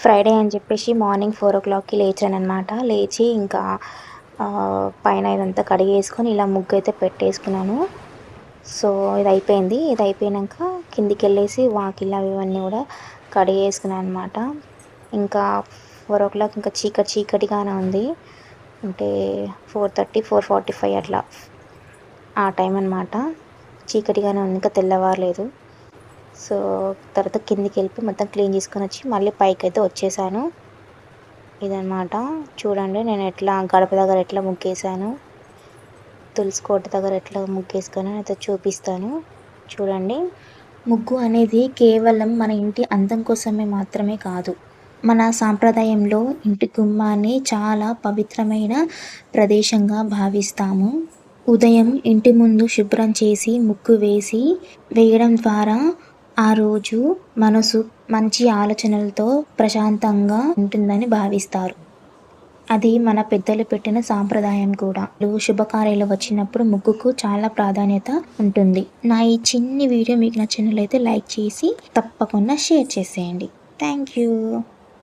Friday అని చెప్పేసి morning 4:00కి లేచాననమాట. లేచి ఇంకా పైన ఇదంతా కడిగేసుకొని ఇలా ముగ్గైతే పెట్టేసుకున్నాను. సో, ఇదయిపోయింది. ఇదయిపోయినంక కిందికెళ్ళేసి వాకిలి అవి ఇవన్నీ గూడా కడిగేసుకున్నా అనమాట. ఇంకా 4:00 ఇంకా చీకటిగానే ఉంది. అంటే 4:30, 4:45 అట్లా ఆ టైం అనమాట. చీకటిగానే ఉంది. ఇంకా తెల్లవారలేదు. సో, తర్వాత కిందికెళ్ళిపోయి మొత్తం క్లీన్ చేసుకొనొచ్చి మళ్ళీ పైకైతే వచ్చేసాను. ఇదనమాట. చూడండి నేను ఎట్లా గడప దగ్గర ఎట్లా ముగ్గేసానో, తులసి కోట దగ్గర ఎట్లా ముగ్గేసుకున్నానో అయితే చూపిస్తాను. చూడండి. ముగ్గు అనేది కేవలం మన ఇంటి అందం కోసమే మాత్రమే కాదు. మన సాంప్రదాయంలో ఇంటి గుమ్మాన్ని చాలా పవిత్రమైన ప్రదేశంగా భావిస్తాము. ఉదయం ఇంటి ముందు శుభ్రం చేసి ముగ్గు వేయడం ద్వారా ఆ రోజు మనసు మంచి ఆలోచనలతో ప్రశాంతంగా ఉంటుందని భావిస్తారు. అది మన పెద్దలు పెట్టిన సాంప్రదాయం కూడా. శుభకార్యాలు వచ్చినప్పుడు ముగ్గుకు చాలా ప్రాధాన్యత ఉంటుంది. నా ఈ చిన్ని వీడియో మీకు నచ్చినట్లయితే లైక్ చేసి తప్పకుండా షేర్ చేసేయండి. Thank you.